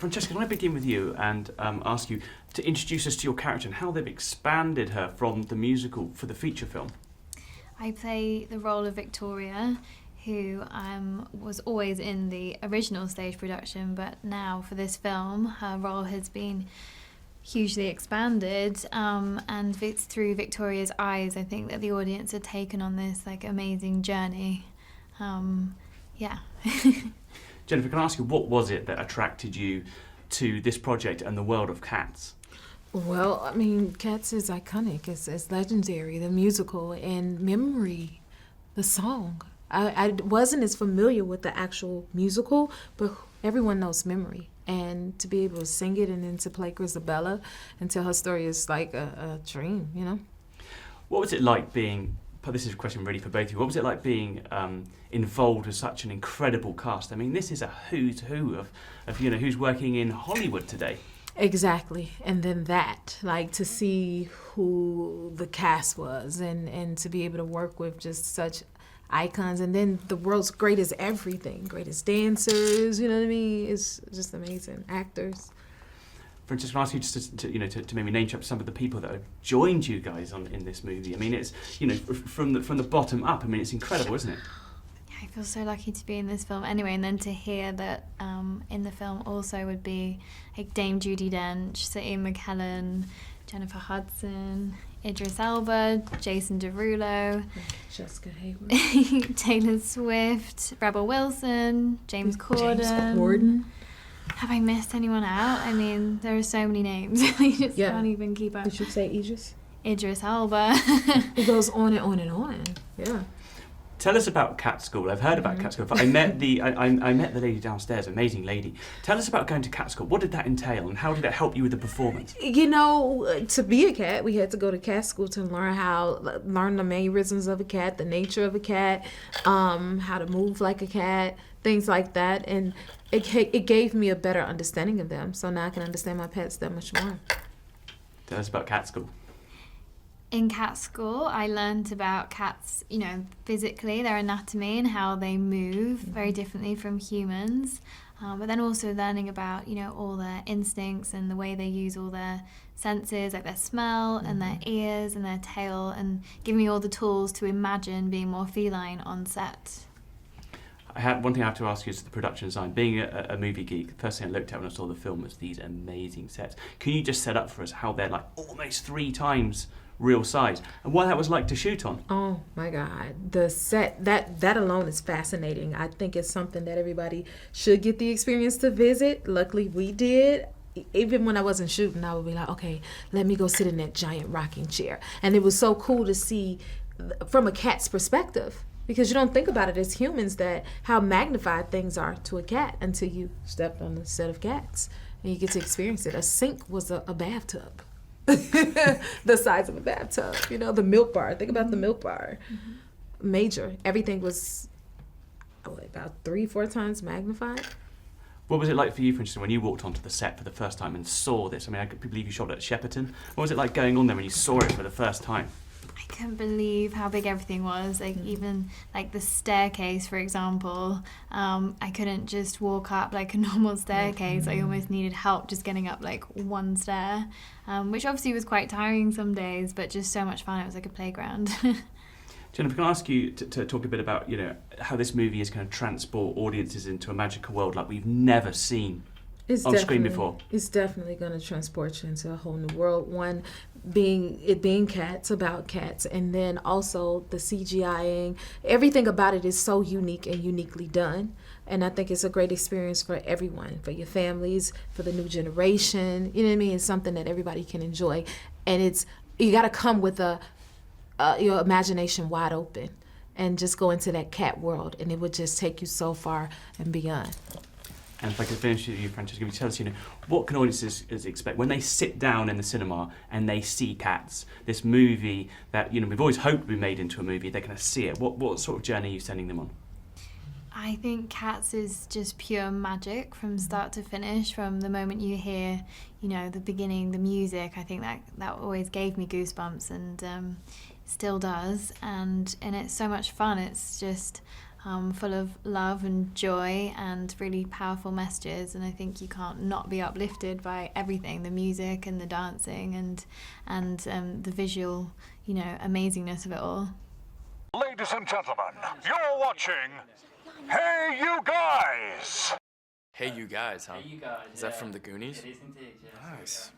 Francesca, can I begin with you and ask you to introduce us to your character and how they've expanded her from the musical for the feature film? I play the role of Victoria, who was always in the original stage production, but now for this film, her role has been hugely expanded, and it's through Victoria's eyes, I think, that the audience are taken on this amazing journey. Yeah. Jennifer, can I ask you, what was it that attracted you to this project and the world of Cats? Well, I mean, Cats is iconic. It's legendary. The musical and Memory, the song. I wasn't as familiar with the actual musical, but everyone knows Memory. And to be able to sing it and then to play Grisabella and tell her story is like a dream, you know? What was it like being, this is a question really for both of you, what was it like being involved with such an incredible cast? I mean, this is a who's who of who's working in Hollywood today. Exactly. And then to see who the cast was and to be able to work with just such icons, and then the world's greatest everything, greatest dancers, you know what I mean? It's just amazing. Actors. Francesca, can I ask you just to maybe name check some of the people that have joined you guys in this movie? I mean, it's, from the bottom up, I mean, it's incredible, isn't it? I feel so lucky to be in this film anyway, and then to hear that in the film also would be Dame Judi Dench, Sir McKellen, Jennifer Hudson, Idris Elba, Jason Derulo, Francesca Hayward, Taylor Swift, Rebel Wilson, James Corden. Have I missed anyone out? I mean, there are so many names. I just can't even keep up. Did you say Idris? Idris Elba. It goes on and on and on. Yeah. Tell us about Cat School. I've heard about Cat School. I met the lady downstairs, amazing lady. Tell us about going to Cat School. What did that entail, and how did it help you with the performance? To be a cat, we had to go to Cat School to learn the mannerisms of a cat, the nature of a cat, how to move like a cat, things like that, and it gave me a better understanding of them. So now I can understand my pets that much more. Tell us about Cat School. In Cat School, I learned about cats, physically, their anatomy and how they move very differently from humans. But then also learning about, all their instincts and the way they use all their senses, like their smell and their ears and their tail, and giving me all the tools to imagine being more feline on set. One thing I have to ask you is the production design. Being a movie geek, the first thing I looked at when I saw the film was these amazing sets. Can you just set up for us how they're almost 3 times real size, and what that was like to shoot on? Oh my God, the set, that alone is fascinating. I think it's something that everybody should get the experience to visit. Luckily we did. Even when I wasn't shooting, I would be like, okay, let me go sit in that giant rocking chair. And it was so cool to see from a cat's perspective, because you don't think about it as humans that how magnified things are to a cat until you stepped on the set of Cats and you get to experience it. A sink was a bathtub. The size of a bathtub, the milk bar. Think about the milk bar. Major. Everything was about 3-4 times magnified. What was it like for you, for instance, when you walked onto the set for the first time and saw this? I mean, I believe you shot at Shepperton. What was it like going on there when you saw it for the first time? I couldn't believe how big everything was. Even the staircase, for example, I couldn't just walk up like a normal staircase. I almost needed help just getting up one stair, which obviously was quite tiring some days, but just so much fun. It was like a playground. Jennifer, can I ask you to talk a bit about how this movie is going to transport audiences into a magical world like we've never seen on screen before? It's definitely going to transport you into a whole new world. One, being cats, about cats, and then also the CGIing. Everything about it is so unique and uniquely done. And I think it's a great experience for everyone, for your families, for the new generation. You know what I mean? It's something that everybody can enjoy. And you got to come with your imagination wide open and just go into that cat world, and it would just take you so far and beyond. And if I could finish with you, Francesca, can you tell us, what can audiences expect when they sit down in the cinema and they see Cats, this movie that, we've always hoped would be made into a movie, they're going to see it. What sort of journey are you sending them on? I think Cats is just pure magic from start to finish. From the moment you hear, the beginning, the music, I think that always gave me goosebumps, and still does. And it's so much fun. It's just full of love and joy and really powerful messages. And I think you can't not be uplifted by everything, the music and the dancing and the visual, amazingness of it all. Ladies and gentlemen, you're watching Hey You Guys! Hey You Guys, huh? Hey, you guys. Is that from the Goonies? It is indeed, yes. Nice.